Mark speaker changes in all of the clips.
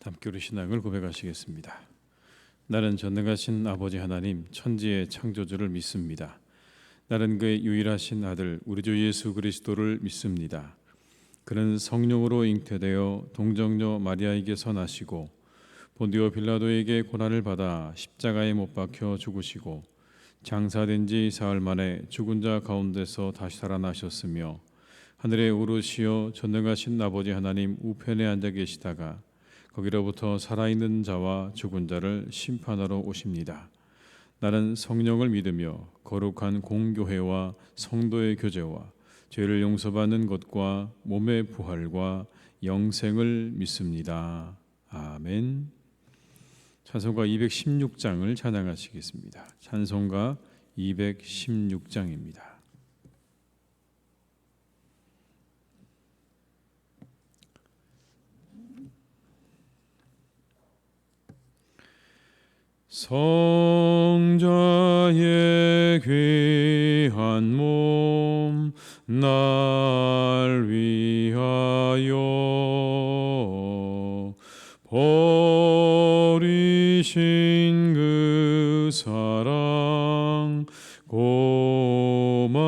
Speaker 1: 함께 우리 신앙을 고백하시겠습니다. 나는 전능하신 아버지 하나님 천지의 창조주를 믿습니다. 나는 그의 유일하신 아들 우리 주 예수 그리스도를 믿습니다. 그는 성령으로 잉태되어 동정녀 마리아에게서 나시고 본디오 빌라도에게 고난을 받아 십자가에 못 박혀 죽으시고 장사된 지 사흘 만에 죽은 자 가운데서 다시 살아나셨으며 하늘에 오르시어 전능하신 아버지 하나님 우편에 앉아 계시다가 거기로부터 살아있는 자와 죽은 자를 심판하러 오십니다. 나는 성령을 믿으며 거룩한 공교회와 성도의 교제와 죄를 용서받는 것과 몸의 부활과 영생을 믿습니다. 아멘. 찬송가 216장을 찬양하시겠습니다. 찬송가 216장입니다. 성자의 귀한 몸 날 위하여 버리신 그 사랑 고마워라.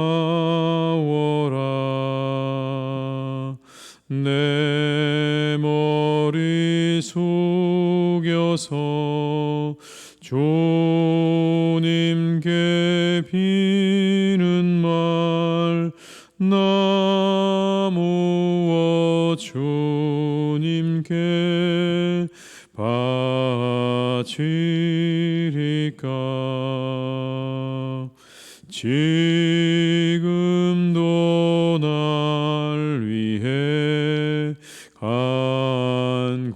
Speaker 1: 내 머리 숙여서 주님께 비는 말 나무어 주님께 바치리까. 지금도 날 위해 간구하심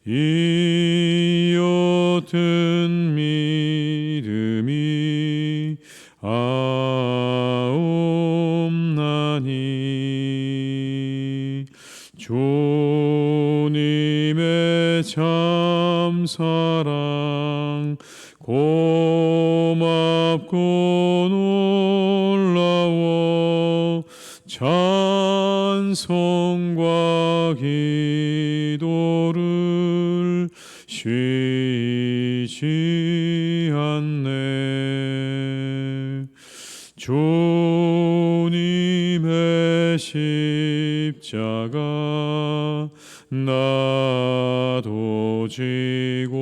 Speaker 1: 이 옅은 믿음이 아옵나니. 주님의 참사랑 고맙고 놀라워 찬송과 기도를 쉬지 않네. 주님의 십자가 나도 지고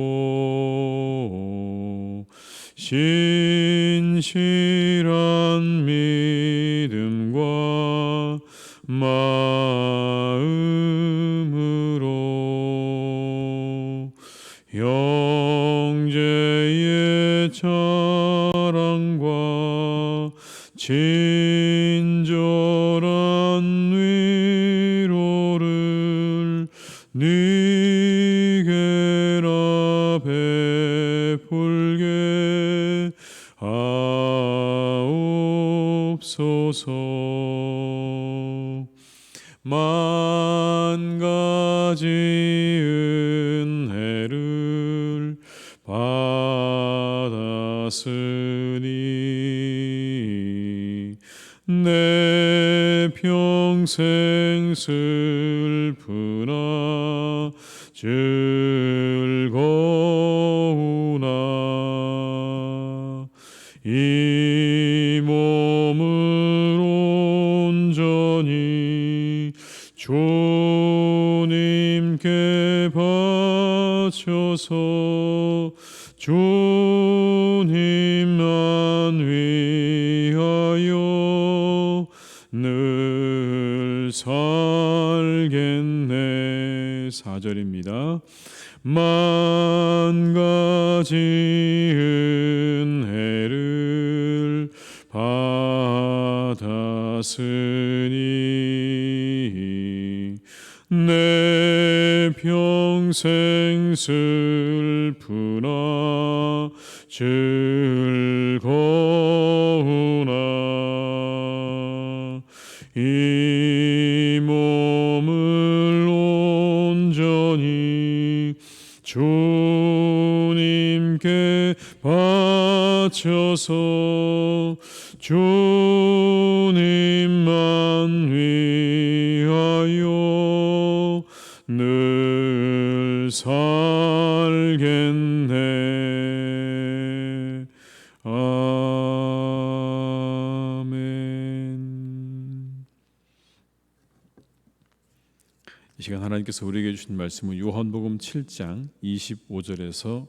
Speaker 1: 신실한 믿음과 마음으로 형제의 자랑과 친절한 위로를 네게라 베풀게 하옵소서. 만 가지 은혜를 받았으니 내 평생 슬프나 즐거우나 이 몸을 온전히 주님께 바쳐서 주님만 위하여 늘 살겠네. 4절입니다. 만 가지 은혜를 받았으니 내 평생 슬프나 즐거우나 이 몸을 온전히 주님께 바쳐서 주님만 위하여 살겠네. 아멘. 이 시간 하나님께서 우리에게 주신 말씀은 요한복음 7장 25절에서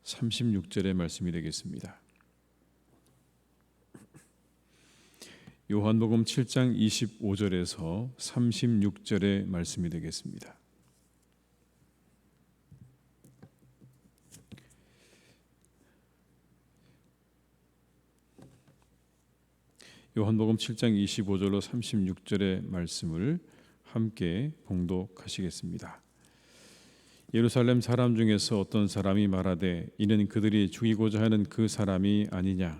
Speaker 1: 36절의 말씀이 되겠습니다. 요한복음 7장 25절에서 36절의 말씀이 되겠습니다. 요한복음 7장 25절로 36절의 말씀을 함께 봉독하시겠습니다. 예루살렘 사람 중에서 어떤 사람이 말하되 이는 그들이 죽이고자 하는 그 사람이 아니냐.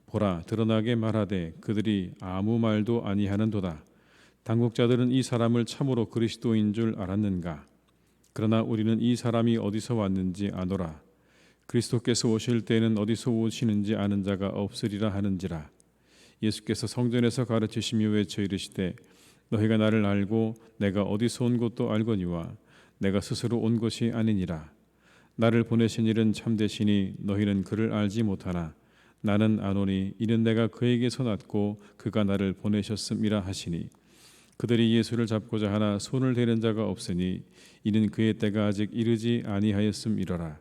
Speaker 1: 보라, 드러나게 말하되 그들이 아무 말도 아니하는도다. 당국자들은 이 사람을 참으로 그리스도인 줄 알았는가. 그러나 우리는 이 사람이 어디서 왔는지 아노라. 그리스도께서 오실 때에는 어디서 오시는지 아는 자가 없으리라 하는지라. 예수께서 성전에서 가르치시며 외쳐 이르시되 너희가 나를 알고 내가 어디서 온 것도 알거니와 내가 스스로 온 것이 아니니라. 나를 보내신 이는 참되시니 너희는 그를 알지 못하나 나는 아노니 이는 내가 그에게서 났고 그가 나를 보내셨음이라 하시니 그들이 예수를 잡고자 하나 손을 대는 자가 없으니 이는 그의 때가 아직 이르지 아니하였음이로라.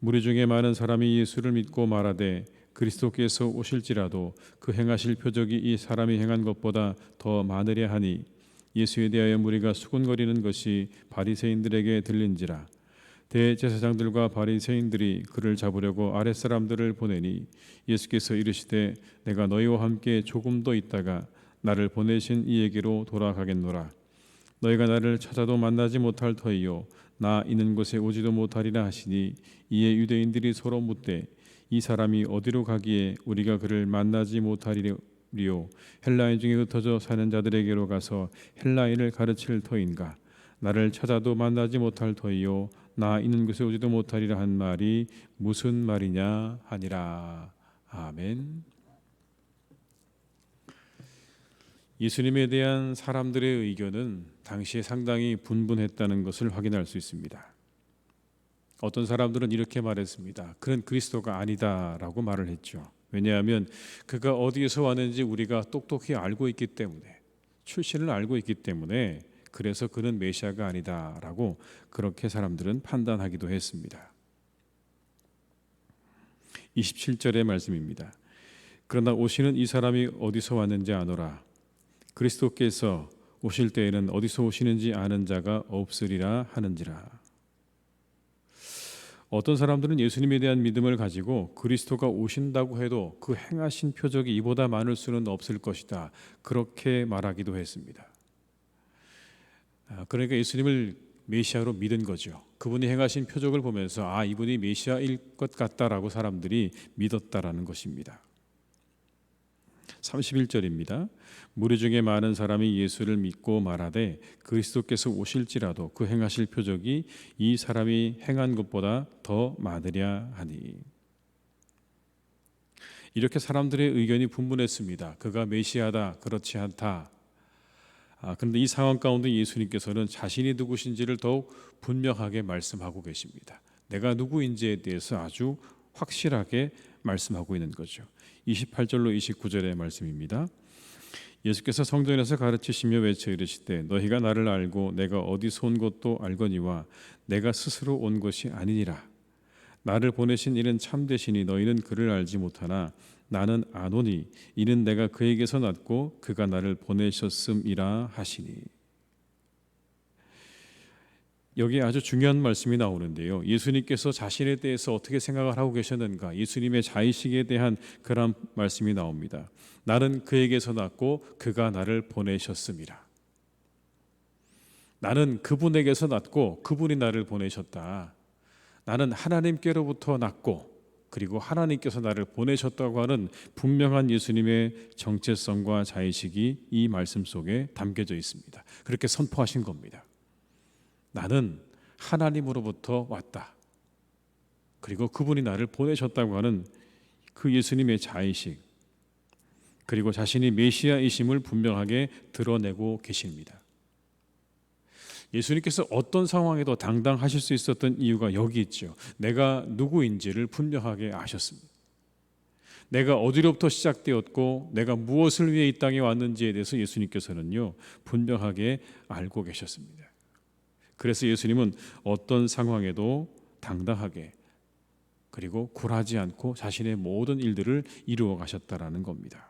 Speaker 1: 무리 중에 많은 사람이 예수를 믿고 말하되 그리스도께서 오실지라도 그 행하실 표적이 이 사람이 행한 것보다 더 많으랴 하니 예수에 대하여 무리가 수군거리는 것이 바리새인들에게 들린지라. 대제사장들과 바리새인들이 그를 잡으려고 아랫사람들을 보내니 예수께서 이르시되 내가 너희와 함께 조금 더 있다가 나를 보내신 이에게로 돌아가겠노라. 너희가 나를 찾아도 만나지 못할 터이요 나 있는 곳에 오지도 못하리라 하시니 이에 유대인들이 서로 묻되 이 사람이 어디로 가기에 우리가 그를 만나지 못하리요 헬라인 중에 흩어져 사는 자들에게로 가서 헬라인을 가르칠 터인가. 나를 찾아도 만나지 못할 터이요 나 있는 곳에 오지도 못하리라 한 말이 무슨 말이냐 하니라. 아멘. 예수님에 대한 사람들의 의견은 당시에 상당히 분분했다는 것을 확인할 수 있습니다. 어떤 사람들은 이렇게 말했습니다. 그는 그리스도가 아니다라고 말을 했죠. 왜냐하면 그가 어디에서 왔는지 우리가 똑똑히 알고 있기 때문에, 출신을 알고 있기 때문에 그래서 그는 메시아가 아니다라고 그렇게 사람들은 판단하기도 했습니다. 27절의 말씀입니다. 그러나 오시는 이 사람이 어디서 왔는지 아노라. 그리스도께서 오실 때에는 어디서 오시는지 아는 자가 없으리라 하는지라. 어떤 사람들은 예수님에 대한 믿음을 가지고 그리스도가 오신다고 해도 그 행하신 표적이 이보다 많을 수는 없을 것이다, 그렇게 말하기도 했습니다. 그러니까 예수님을 메시아로 믿은 거죠. 그분이 행하신 표적을 보면서 이분이 메시아일 것 같다라고 사람들이 믿었다라는 것입니다. 31절입니다. 무리 중에 많은 사람이 예수를 믿고 말하되 그리스도께서 오실지라도 그 행하실 표적이 이 사람이 행한 것보다 더 많으랴 하니. 이렇게 사람들의 의견이 분분했습니다. 그가 메시아다, 그렇지 않다. 그런데 이 상황 가운데 예수님께서는 자신이 누구신지를 더욱 분명하게 말씀하고 계십니다. 내가 누구인지에 대해서 아주 확실하게 말씀하고 있는 거죠. 28절로 29절의 말씀입니다. 예수께서 성전에서 가르치시며 외쳐 이르시되 너희가 나를 알고 내가 어디서 온 것도 알거니와 내가 스스로 온 것이 아니니라. 나를 보내신 이는 참되시니 너희는 그를 알지 못하나 나는 아노니 이는 내가 그에게서 났고 그가 나를 보내셨음이라 하시니. 여기에 아주 중요한 말씀이 나오는데요. 예수님께서 자신에 대해서 어떻게 생각을 하고 계셨는가, 예수님의 자의식에 대한 그런 말씀이 나옵니다. 나는 그에게서 났고 그가 나를 보내셨음이라. 나는 그분에게서 났고 그분이 나를 보내셨다. 나는 하나님께로부터 났고 그리고 하나님께서 나를 보내셨다고 하는 분명한 예수님의 정체성과 자의식이 이 말씀 속에 담겨져 있습니다. 그렇게 선포하신 겁니다. 나는 하나님으로부터 왔다. 그리고 그분이 나를 보내셨다고 하는 그 예수님의 자의식, 그리고 자신이 메시아이심을 분명하게 드러내고 계십니다. 예수님께서 어떤 상황에도 당당하실 수 있었던 이유가 여기 있죠. 내가 누구인지를 분명하게 아셨습니다. 내가 어디로부터 시작되었고 내가 무엇을 위해 이 땅에 왔는지에 대해서 예수님께서는요 분명하게 알고 계셨습니다. 그래서 예수님은 어떤 상황에도 당당하게 그리고 굴하지 않고 자신의 모든 일들을 이루어 가셨다라는 겁니다.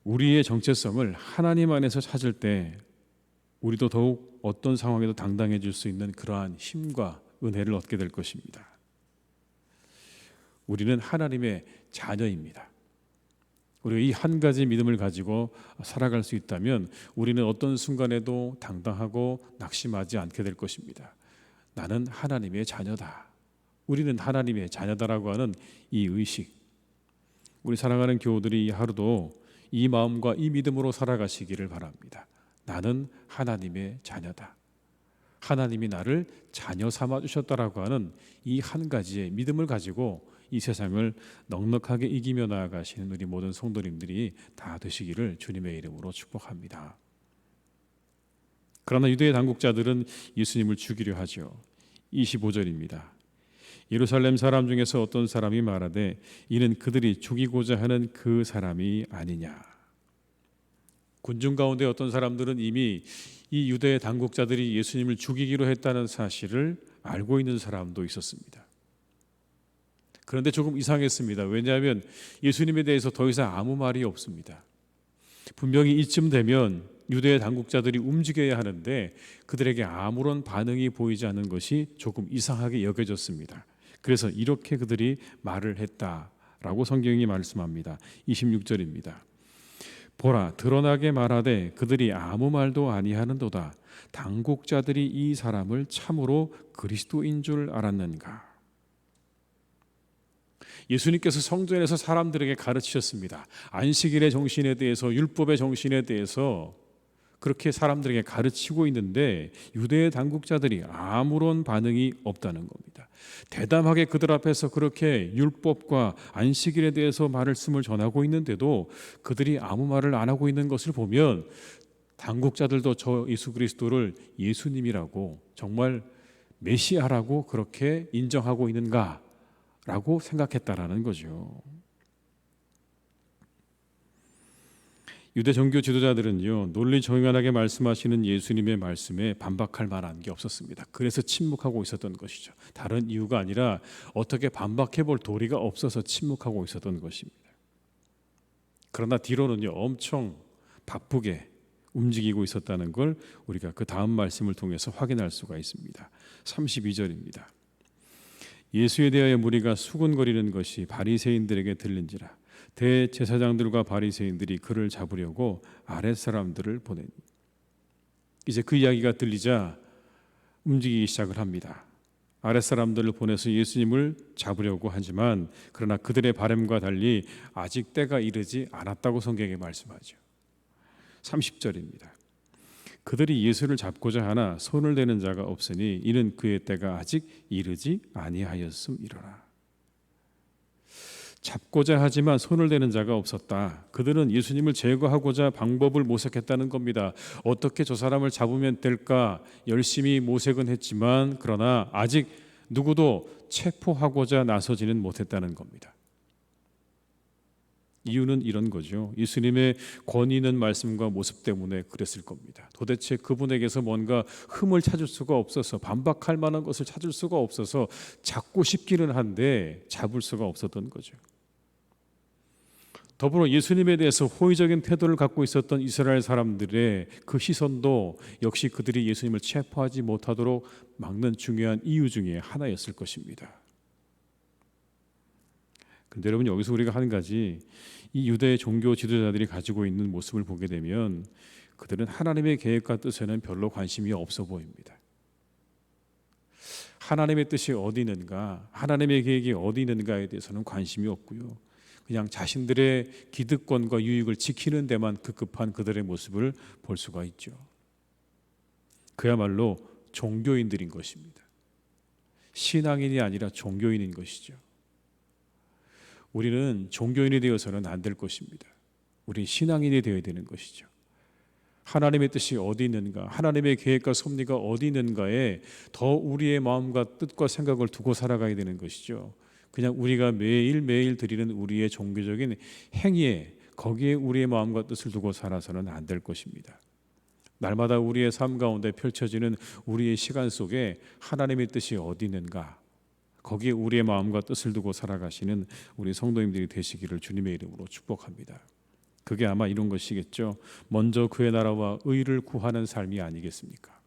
Speaker 1: 우리의 정체성을 하나님 안에서 찾을 때 우리도 더욱 어떤 상황에도 당당해질 수 있는 그러한 힘과 은혜를 얻게 될 것입니다. 우리는 하나님의 자녀입니다. 우리가 이 한 가지 믿음을 가지고 살아갈 수 있다면 우리는 어떤 순간에도 당당하고 낙심하지 않게 될 것입니다. 나는 하나님의 자녀다. 우리는 하나님의 자녀다라고 하는 이 의식, 우리 사랑하는 교우들이 하루도 이 마음과 이 믿음으로 살아가시기를 바랍니다. 나는 하나님의 자녀다. 하나님이 나를 자녀 삼아 주셨다라고 하는 이 한 가지의 믿음을 가지고 이 세상을 넉넉하게 이기며 나아가시는 우리 모든 성도님들이 다 되시기를 주님의 이름으로 축복합니다. 그러나 유대의 당국자들은 예수님을 죽이려 하죠. 25절입니다. 예루살렘 사람 중에서 어떤 사람이 말하되 이는 그들이 죽이고자 하는 그 사람이 아니냐. 군중 가운데 어떤 사람들은 이미 이 유대의 당국자들이 예수님을 죽이기로 했다는 사실을 알고 있는 사람도 있었습니다. 그런데 조금 이상했습니다. 왜냐하면 예수님에 대해서 더 이상 아무 말이 없습니다. 분명히 이쯤 되면 유대의 당국자들이 움직여야 하는데 그들에게 아무런 반응이 보이지 않는 것이 조금 이상하게 여겨졌습니다. 그래서 이렇게 그들이 말을 했다라고 성경이 말씀합니다. 26절입니다. 보라, 드러나게 말하되 그들이 아무 말도 아니하는도다. 당국자들이 이 사람을 참으로 그리스도인 줄 알았는가. 예수님께서 성전에서 사람들에게 가르치셨습니다. 안식일의 정신에 대해서, 율법의 정신에 대해서 그렇게 사람들에게 가르치고 있는데 유대의 당국자들이 아무런 반응이 없다는 겁니다. 대담하게 그들 앞에서 그렇게 율법과 안식일에 대해서 말씀을 전하고 있는데도 그들이 아무 말을 안 하고 있는 것을 보면 당국자들도 저 예수 그리스도를 예수님이라고, 정말 메시아라고 그렇게 인정하고 있는가라고 생각했다라는 거죠. 유대 종교 지도자들은요, 논리정연하게 말씀하시는 예수님의 말씀에 반박할 만한 게 없었습니다. 그래서 침묵하고 있었던 것이죠. 다른 이유가 아니라 어떻게 반박해 볼 도리가 없어서 침묵하고 있었던 것입니다. 그러나 뒤로는요, 엄청 바쁘게 움직이고 있었다는 걸 우리가 그 다음 말씀을 통해서 확인할 수가 있습니다. 32절입니다. 예수에 대하여 무리가 수군거리는 것이 바리새인들에게 들린지라. 대제사장들과 바리새인들이 그를 잡으려고 아랫사람들을 보내니. 이제 그 이야기가 들리자 움직이기 시작을 합니다. 아랫사람들을 보내서 예수님을 잡으려고 하지만 그러나 그들의 바람과 달리 아직 때가 이르지 않았다고 성경에 말씀하죠. 30절입니다. 그들이 예수를 잡고자 하나 손을 대는 자가 없으니 이는 그의 때가 아직 이르지 아니하였음이로라. 잡고자 하지만 손을 대는 자가 없었다. 그들은 예수님을 제거하고자 방법을 모색했다는 겁니다. 어떻게 저 사람을 잡으면 될까 열심히 모색은 했지만 그러나 아직 누구도 체포하고자 나서지는 못했다는 겁니다. 이유는 이런 거죠. 예수님의 권위 있는 말씀과 모습 때문에 그랬을 겁니다. 도대체 그분에게서 뭔가 흠을 찾을 수가 없어서, 반박할 만한 것을 찾을 수가 없어서 잡고 싶기는 한데 잡을 수가 없었던 거죠. 더불어 예수님에 대해서 호의적인 태도를 갖고 있었던 이스라엘 사람들의 그 시선도 역시 그들이 예수님을 체포하지 못하도록 막는 중요한 이유 중에 하나였을 것입니다. 그런데 여러분, 여기서 우리가 한 가지, 이 유대 종교 지도자들이 가지고 있는 모습을 보게 되면 그들은 하나님의 계획과 뜻에는 별로 관심이 없어 보입니다. 하나님의 뜻이 어디 있는가, 하나님의 계획이 어디 있는가에 대해서는 관심이 없고요. 그냥 자신들의 기득권과 유익을 지키는 데만 급급한 그들의 모습을 볼 수가 있죠. 그야말로 종교인들인 것입니다. 신앙인이 아니라 종교인인 것이죠. 우리는 종교인이 되어서는 안 될 것입니다. 우리 신앙인이 되어야 되는 것이죠. 하나님의 뜻이 어디 있는가, 하나님의 계획과 섭리가 어디 있는가에 더 우리의 마음과 뜻과 생각을 두고 살아가야 되는 것이죠. 그냥 우리가 매일매일 드리는 우리의 종교적인 행위에, 거기에 우리의 마음과 뜻을 두고 살아서는 안 될 것입니다. 날마다 우리의 삶 가운데 펼쳐지는 우리의 시간 속에 하나님의 뜻이 어디 있는가, 거기에 우리의 마음과 뜻을 두고 살아가시는 우리 성도님들이 되시기를 주님의 이름으로 축복합니다. 그게 아마 이런 것이겠죠. 먼저 그의 나라와 의를 구하는 삶이 아니겠습니까?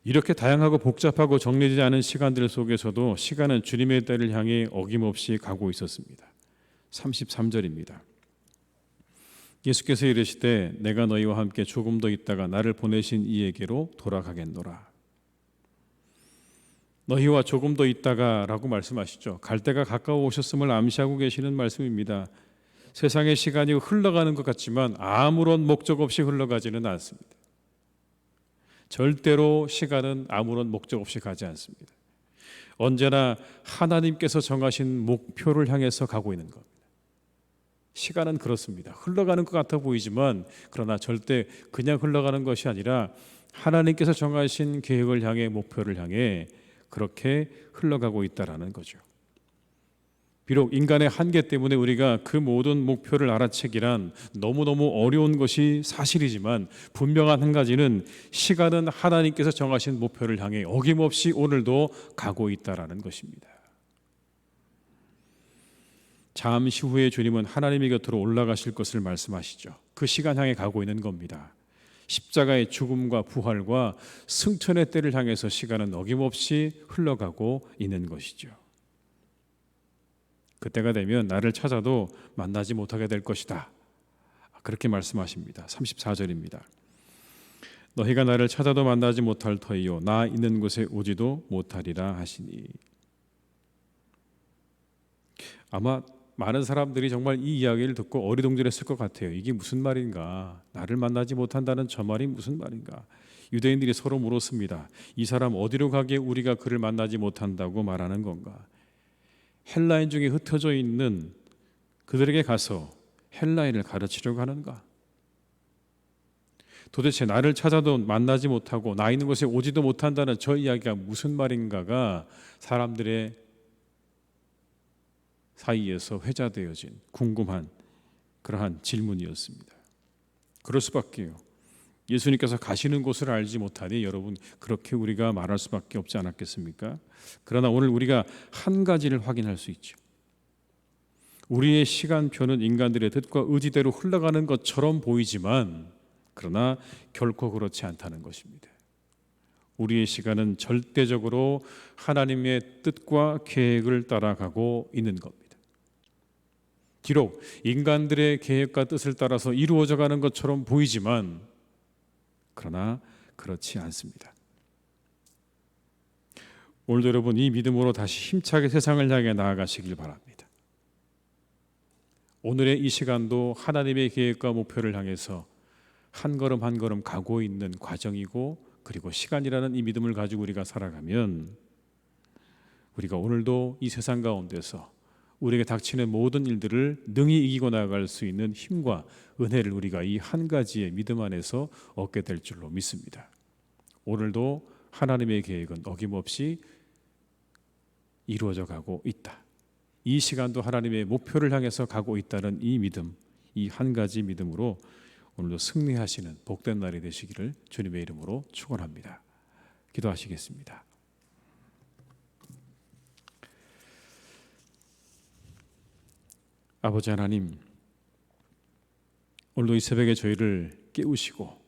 Speaker 1: 이렇게 다양하고 복잡하고 정리되지 않은 시간들 속에서도 시간은 주님의 때를 향해 어김없이 가고 있었습니다. 33절입니다. 예수께서 이르시되 내가 너희와 함께 조금 더 있다가 나를 보내신 이에게로 돌아가겠노라. 너희와 조금 더 있다가 라고 말씀하시죠. 갈 때가 가까워 오셨음을 암시하고 계시는 말씀입니다. 세상의 시간이 흘러가는 것 같지만 아무런 목적 없이 흘러가지는 않습니다. 절대로 시간은 아무런 목적 없이 가지 않습니다. 언제나 하나님께서 정하신 목표를 향해서 가고 있는 겁니다. 시간은 그렇습니다. 흘러가는 것 같아 보이지만 그러나 절대 그냥 흘러가는 것이 아니라 하나님께서 정하신 계획을 향해, 목표를 향해 그렇게 흘러가고 있다라는 거죠. 비록 인간의 한계 때문에 우리가 그 모든 목표를 알아채기란 너무너무 어려운 것이 사실이지만 분명한 한 가지는 시간은 하나님께서 정하신 목표를 향해 어김없이 오늘도 가고 있다라는 것입니다. 잠시 후에 주님은 하나님의 곁으로 올라가실 것을 말씀하시죠. 그 시간 향해 가고 있는 겁니다. 십자가의 죽음과 부활과 승천의 때를 향해서 시간은 어김없이 흘러가고 있는 것이죠. 그때가 되면 나를 찾아도 만나지 못하게 될 것이다. 그렇게 말씀하십니다. 34절입니다. 너희가 나를 찾아도 만나지 못할 터이요 나 있는 곳에 오지도 못하리라 하시니. 아마 많은 사람들이 정말 이 이야기를 듣고 어리둥절했을 것 같아요. 이게 무슨 말인가? 나를 만나지 못한다는 저 말이 무슨 말인가? 유대인들이 서로 물었습니다. 이 사람 어디로 가기에 우리가 그를 만나지 못한다고 말하는 건가? 헬라인 중에 흩어져 있는 그들에게 가서 헬라인을 가르치려고 하는가? 도대체 나를 찾아도 만나지 못하고 나 있는 곳에 오지도 못한다는 저 이야기가 무슨 말인가가 사람들의 사이에서 회자되어진 궁금한 그러한 질문이었습니다. 그럴 수밖에요. 예수님께서 가시는 곳을 알지 못하니 여러분 그렇게 우리가 말할 수밖에 없지 않았겠습니까? 그러나 오늘 우리가 한 가지를 확인할 수 있죠. 우리의 시간표는 인간들의 뜻과 의지대로 흘러가는 것처럼 보이지만 그러나 결코 그렇지 않다는 것입니다. 우리의 시간은 절대적으로 하나님의 뜻과 계획을 따라가고 있는 겁니다. 비록 인간들의 계획과 뜻을 따라서 이루어져 가는 것처럼 보이지만 그러나 그렇지 않습니다. 오늘도 여러분 이 믿음으로 다시 힘차게 세상을 향해 나아가시길 바랍니다. 오늘의 이 시간도 하나님의 계획과 목표를 향해서 한 걸음 한 걸음 가고 있는 과정이고 그리고 시간이라는 이 믿음을 가지고 우리가 살아가면 우리가 오늘도 이 세상 가운데서 우리에게 닥치는 모든 일들을 능히 이기고 나아갈 수 있는 힘과 은혜를 우리가 이 한 가지의 믿음 안에서 얻게 될 줄로 믿습니다. 오늘도 하나님의 계획은 어김없이 이루어져 가고 있다. 이 시간도 하나님의 목표를 향해서 가고 있다는 이 믿음, 이 한 가지 믿음으로 오늘도 승리하시는 복된 날이 되시기를 주님의 이름으로 축원합니다. 기도하시겠습니다. 아버지 하나님, 오늘도 이 새벽에 저희를 깨우시고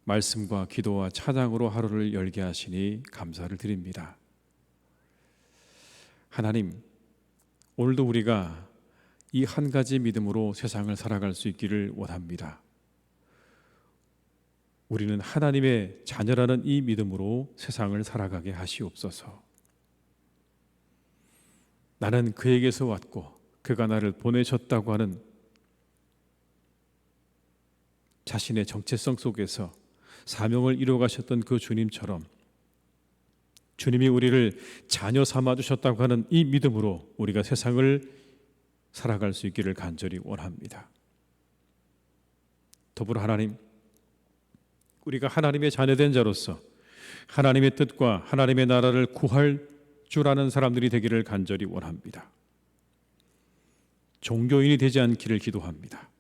Speaker 1: 말씀과 기도와 찬양으로 하루를 열게 하시니 감사를 드립니다. 하나님, 오늘도 우리가 이 한 가지 믿음으로 세상을 살아갈 수 있기를 원합니다. 우리는 하나님의 자녀라는 이 믿음으로 세상을 살아가게 하시옵소서. 나는 그에게서 왔고 그가 나를 보내셨다고 하는 자신의 정체성 속에서 사명을 이루어가셨던 그 주님처럼 주님이 우리를 자녀 삼아주셨다고 하는 이 믿음으로 우리가 세상을 살아갈 수 있기를 간절히 원합니다. 더불어 하나님, 우리가 하나님의 자녀된 자로서 하나님의 뜻과 하나님의 나라를 구할 줄 아는 사람들이 되기를 간절히 원합니다. 종교인이 되지 않기를 기도합니다.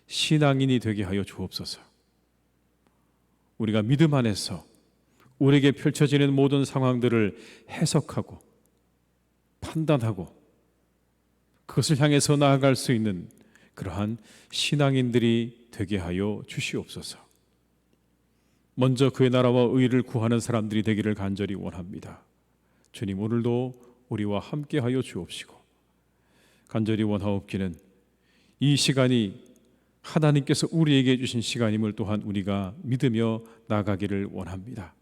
Speaker 1: 신앙인이 되게 하여 주옵소서. 우리가 믿음 안에서 우리에게 펼쳐지는 모든 상황들을 해석하고 판단하고 그것을 향해서 나아갈 수 있는 그러한 신앙인들이 되게 하여 주시옵소서. 먼저 그의 나라와 의를 구하는 사람들이 되기를 간절히 원합니다. 주님, 오늘도 우리와 함께 하여 주옵시고, 간절히 원하옵기는 이 시간이 하나님께서 우리에게 주신 시간임을 또한 우리가 믿으며 나가기를 원합니다.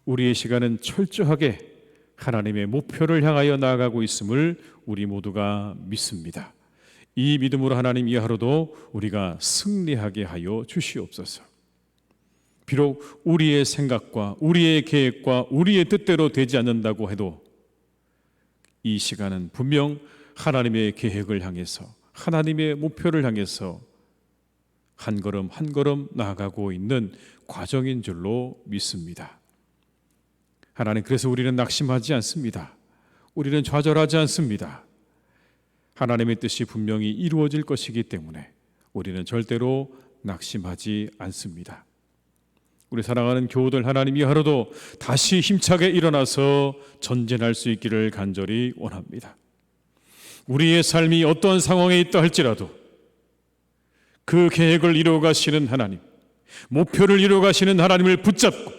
Speaker 1: 우리의 시간은 철저하게 하나님의 목표를 향하여 나아가고 있음을 우리 모두가 믿습니다. 이 믿음으로 하나님, 이 하루도 우리가 승리하게 하여 주시옵소서. 비록 우리의 생각과 우리의 계획과 우리의 뜻대로 되지 않는다고 해도 이 시간은 분명 하나님의 계획을 향해서, 하나님의 목표를 향해서 한 걸음 한 걸음 나아가고 있는 과정인 줄로 믿습니다. 하나님, 그래서 우리는 낙심하지 않습니다. 우리는 좌절하지 않습니다. 하나님의 뜻이 분명히 이루어질 것이기 때문에 우리는 절대로 낙심하지 않습니다. 우리 사랑하는 교우들, 하나님이 하루도 다시 힘차게 일어나서 전진할 수 있기를 간절히 원합니다. 우리의 삶이 어떤 상황에 있다 할지라도 그 계획을 이루어가시는 하나님, 목표를 이루어가시는 하나님을 붙잡고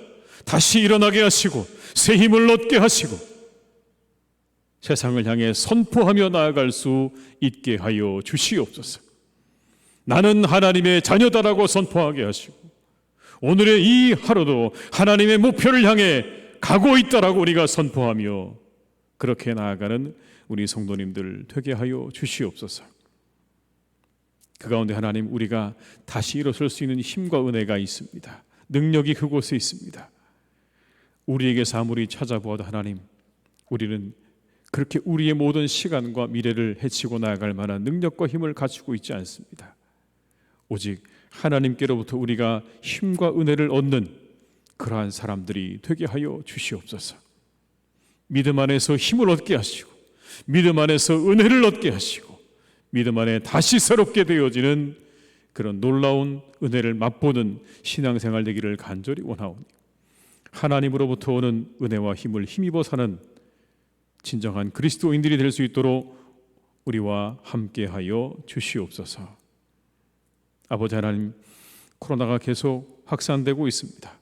Speaker 1: 다시 일어나게 하시고 새 힘을 얻게 하시고 세상을 향해 선포하며 나아갈 수 있게 하여 주시옵소서. 나는 하나님의 자녀다라고 선포하게 하시고 오늘의 이 하루도 하나님의 목표를 향해 가고 있다라고 우리가 선포하며 그렇게 나아가는 우리 성도님들 되게 하여 주시옵소서. 그 가운데 하나님, 우리가 다시 일어설 수 있는 힘과 은혜가 있습니다. 능력이 그곳에 있습니다. 우리에게서 아무리 찾아보아도 하나님, 우리는 그렇게 우리의 모든 시간과 미래를 해치고 나아갈 만한 능력과 힘을 갖추고 있지 않습니다. 오직 하나님께로부터 우리가 힘과 은혜를 얻는 그러한 사람들이 되게 하여 주시옵소서. 믿음 안에서 힘을 얻게 하시고 믿음 안에서 은혜를 얻게 하시고 믿음 안에 다시 새롭게 되어지는 그런 놀라운 은혜를 맛보는 신앙생활 되기를 간절히 원하오니 하나님으로부터 오는 은혜와 힘을 힘입어 사는 진정한 그리스도인들이 될 수 있도록 우리와 함께하여 주시옵소서. 아버지 하나님, 코로나가 계속 확산되고 있습니다.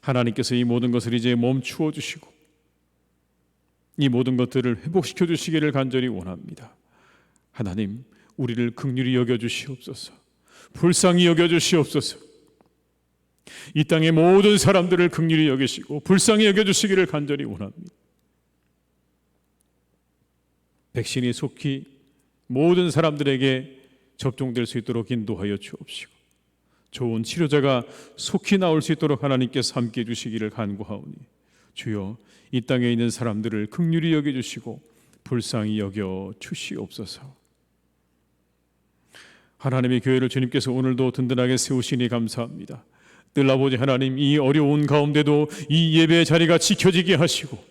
Speaker 1: 하나님께서 이 모든 것을 이제 멈추어 주시고 이 모든 것들을 회복시켜 주시기를 간절히 원합니다. 하나님, 우리를 긍휼히 여겨 주시옵소서. 불쌍히 여겨 주시옵소서. 이 땅의 모든 사람들을 긍휼히 여기시고 불쌍히 여겨 주시기를 간절히 원합니다. 백신이 속히 모든 사람들에게 접종될 수 있도록 인도하여 주옵시고 좋은 치료자가 속히 나올 수 있도록 하나님께서 함께해 주시기를 간구하오니 주여, 이 땅에 있는 사람들을 긍휼히 여겨주시고 불쌍히 여겨 주시옵소서. 하나님의 교회를 주님께서 오늘도 든든하게 세우시니 감사합니다. 늘 아버지 하나님, 이 어려운 가운데도 이 예배의 자리가 지켜지게 하시고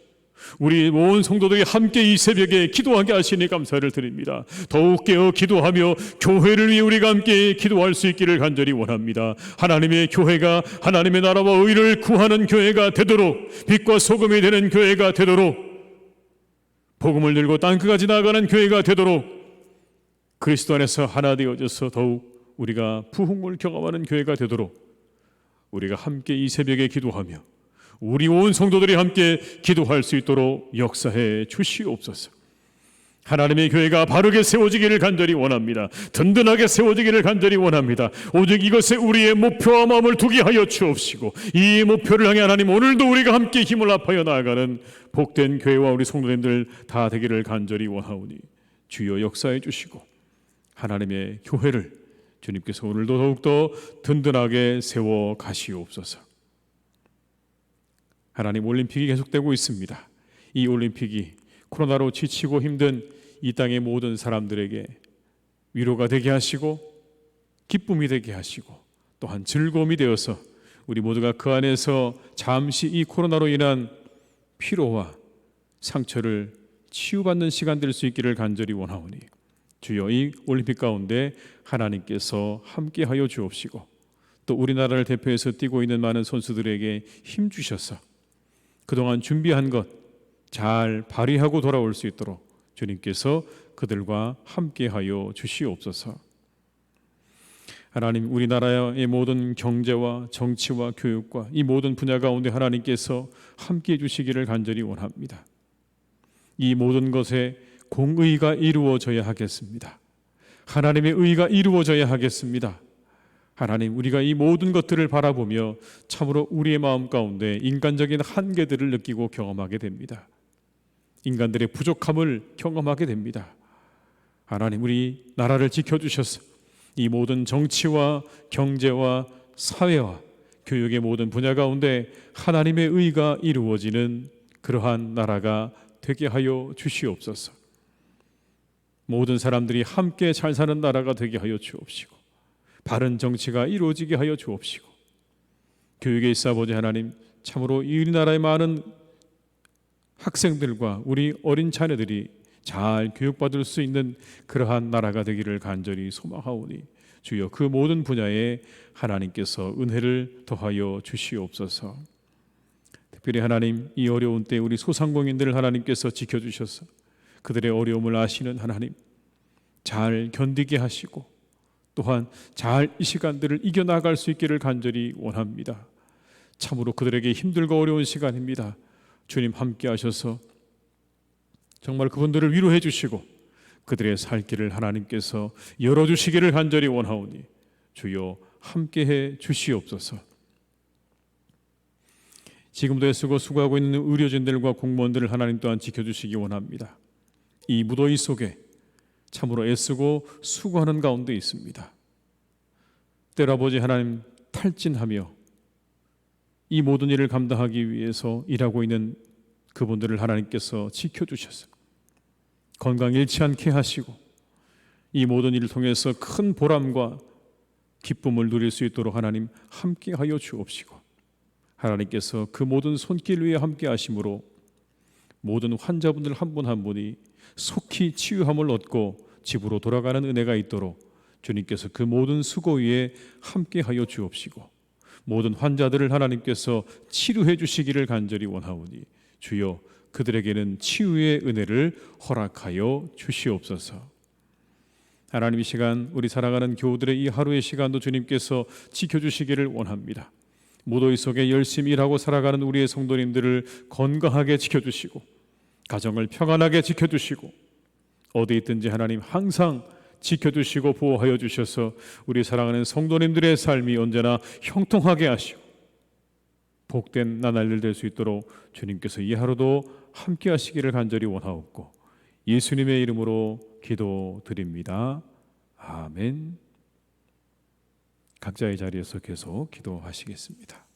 Speaker 1: 우리 모든 성도들이 함께 이 새벽에 기도하게 하시니 감사를 드립니다. 더욱 깨어 기도하며 교회를 위해 우리가 함께 기도할 수 있기를 간절히 원합니다. 하나님의 교회가 하나님의 나라와 의를 구하는 교회가 되도록, 빛과 소금이 되는 교회가 되도록, 복음을 들고 땅끝까지 나아가는 교회가 되도록, 그리스도 안에서 하나 되어져서 더욱 우리가 부흥을 경험하는 교회가 되도록 우리가 함께 이 새벽에 기도하며 우리 온 성도들이 함께 기도할 수 있도록 역사해 주시옵소서. 하나님의 교회가 바르게 세워지기를 간절히 원합니다. 든든하게 세워지기를 간절히 원합니다. 오직 이것에 우리의 목표와 마음을 두게 하여 주옵시고 이 목표를 향해 하나님, 오늘도 우리가 함께 힘을 합하여 나아가는 복된 교회와 우리 성도님들 다 되기를 간절히 원하오니 주여 역사해 주시고 하나님의 교회를 주님께서 오늘도 더욱더 든든하게 세워 가시옵소서. 하나님, 올림픽이 계속되고 있습니다. 이 올림픽이 코로나로 지치고 힘든 이 땅의 모든 사람들에게 위로가 되게 하시고 기쁨이 되게 하시고 또한 즐거움이 되어서 우리 모두가 그 안에서 잠시 이 코로나로 인한 피로와 상처를 치유받는 시간 될 수 있기를 간절히 원하오니 주여 이 올림픽 가운데 하나님께서 함께하여 주옵시고 또 우리나라를 대표해서 뛰고 있는 많은 선수들에게 힘 주셔서 그동안 준비한 것 잘 발휘하고 돌아올 수 있도록 주님께서 그들과 함께하여 주시옵소서. 하나님, 우리나라의 모든 경제와 정치와 교육과 이 모든 분야 가운데 하나님께서 함께해 주시기를 간절히 원합니다. 이 모든 것에 공의가 이루어져야 하겠습니다. 하나님의 의가 이루어져야 하겠습니다. 하나님, 우리가 이 모든 것들을 바라보며 참으로 우리의 마음 가운데 인간적인 한계들을 느끼고 경험하게 됩니다. 인간들의 부족함을 경험하게 됩니다. 하나님, 우리 나라를 지켜주셔서 이 모든 정치와 경제와 사회와 교육의 모든 분야 가운데 하나님의 의가 이루어지는 그러한 나라가 되게 하여 주시옵소서. 모든 사람들이 함께 잘 사는 나라가 되게 하여 주옵시고 바른 정치가 이루어지게 하여 주옵시고 교육에 있어 아버지 하나님, 참으로 이 우리나라의 많은 학생들과 우리 어린 자녀들이 잘 교육받을 수 있는 그러한 나라가 되기를 간절히 소망하오니 주여 그 모든 분야에 하나님께서 은혜를 더하여 주시옵소서. 특별히 하나님, 이 어려운 때 우리 소상공인들을 하나님께서 지켜주셔서 그들의 어려움을 아시는 하나님, 잘 견디게 하시고 또한 잘 이 시간들을 이겨나갈 수 있기를 간절히 원합니다. 참으로 그들에게 힘들고 어려운 시간입니다. 주님 함께 하셔서 정말 그분들을 위로해 주시고 그들의 살 길을 하나님께서 열어주시기를 간절히 원하오니 주여 함께해 주시옵소서. 지금도 애쓰고 수고하고 있는 의료진들과 공무원들을 하나님 또한 지켜주시기 원합니다. 이 무더위 속에 참으로 애쓰고 수고하는 가운데 있습니다. 때로 아버지 하나님, 탈진하며 이 모든 일을 감당하기 위해서 일하고 있는 그분들을 하나님께서 지켜주셔서 건강 잃지 않게 하시고 이 모든 일을 통해서 큰 보람과 기쁨을 누릴 수 있도록 하나님 함께하여 주옵시고 하나님께서 그 모든 손길 위에 함께 하심으로 모든 환자분들 한 분 한 분이 속히 치유함을 얻고 집으로 돌아가는 은혜가 있도록 주님께서 그 모든 수고 위에 함께하여 주옵시고 모든 환자들을 하나님께서 치료해 주시기를 간절히 원하오니 주여 그들에게는 치유의 은혜를 허락하여 주시옵소서. 하나님, 이 시간 우리 살아가는 교우들의 이 하루의 시간도 주님께서 지켜주시기를 원합니다. 무더위 속에 열심히 일하고 살아가는 우리의 성도님들을 건강하게 지켜주시고 가정을 평안하게 지켜주시고 어디 있든지 하나님 항상 지켜주시고 보호하여 주셔서 우리 사랑하는 성도님들의 삶이 언제나 형통하게 하시고 복된 나날들 될 수 있도록 주님께서 이 하루도 함께 하시기를 간절히 원하옵고 예수님의 이름으로 기도드립니다. 아멘. 각자의 자리에서 계속 기도하시겠습니다.